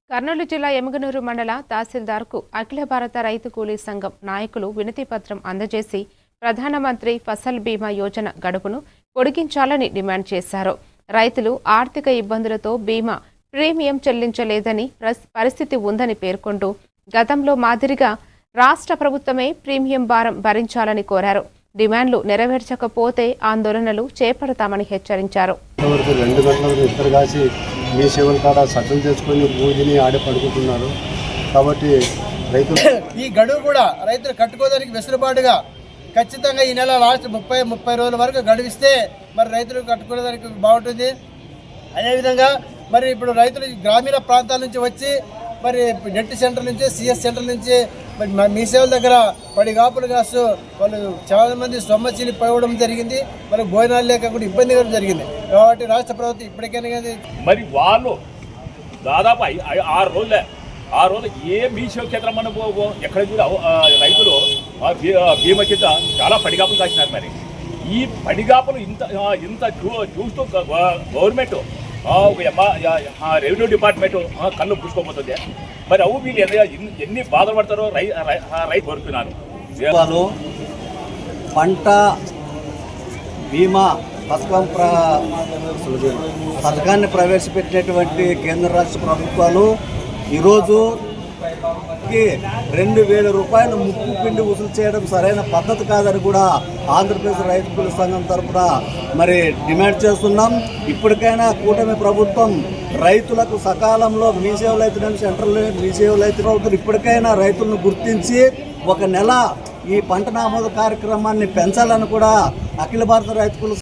కర్నూలు జిల్లా ఎమగనూరు మండల తహసీల్దార్కు అఖిల భారత రైతు కూలీ సంఘం నాయకులు వినతిపత్రం అందజేసి ప్రధానమంత్రి ఫసల్ బీమా యోజన గడువును పొడిగించాలని డిమాండ్ చేశారు. రైతులు ఆర్థిక ఇబ్బందులతో బీమా ప్రీమియం చెల్లించలేదని పరిస్థితి ఉందని పేర్కొంటూ గతంలో మాదిరిగా రాష్ట్ర ప్రభుత్వమే ప్రీమియం భారం భరించాలని కోరారు. డిమాండ్లు నెరవేర్చకపోతే ఆందోళనలు చేపడతామని హెచ్చరించారు. మీ సేవల కాడ సజ్జలు చేసుకొని పూజని ఆడే పడుకుంటున్నారు. కాబట్టి రైతులు ఈ గడువు కూడా రైతులు కట్టుకోవడానికి వెసులుబాటుగా ఖచ్చితంగా ఈ నెల లాస్ట్ 30 రోజుల వరకు గడువిస్తే మరి రైతులు కట్టుకోవడానికి బాగుంటుంది. అదేవిధంగా మరి ఇప్పుడు రైతులు గ్రామీణ ప్రాంతాల నుంచి వచ్చి మరి నెట్ సెంటర్ నుంచి సిఎస్ సెంటర్ నుంచి మరి మీ సేవల దగ్గర పడిగాపులు కాస్తూ వాళ్ళు చాలా మంది సొమ్మచీని పోవడం జరిగింది. మరి భోజనాలు లేక కూడా ఇబ్బంది కూడా జరిగింది. కాబట్టి రాష్ట్ర ప్రభుత్వం ఇప్పటికైనా మరి వాళ్ళు దాదాపు 6 రోజులు ఏ మీ సేవ కేంద్రం మనం ఎక్కడ కూడా రైతులు బీమా కింద చాలా పడిగాపులు కాసినారు. మరి ఈ పడిగాపులు ఇంత చూస్తూ గవర్నమెంట్ రెవెన్యూ డిపార్ట్మెంట్ కళ్ళు పూసుకోబోతుంది. మరి అవు వీళ్ళు ఎన్ని బాధలు పడతారో రైతు కోరుతున్నారు. పంట బీమా పథకాన్ని ప్రవేశపెట్టినటువంటి కేంద్ర రాష్ట్ర ప్రభుత్వాలు ఈరోజు 2,000 రూపాయలు ముప్పు పిండి వసూలు చేయడం సరైన పద్ధతి కాదని కూడా ఆంధ్రప్రదేశ్ రైతు కూలీ సంఘం తరఫున మరి డిమాండ్ చేస్తున్నాం. ఇప్పటికైనా కూటమి ప్రభుత్వం రైతులకు సకాలంలో మీ సేవలు అయితే సెంట్రల్ మీ సేవలు అయితే ప్రభుత్వం ఇప్పటికైనా రైతులను గుర్తించి 1 నెల ఈ పంట నమోదు కార్యక్రమాన్ని పెంచాలని కూడా అఖిల భారత రైతు కూలీ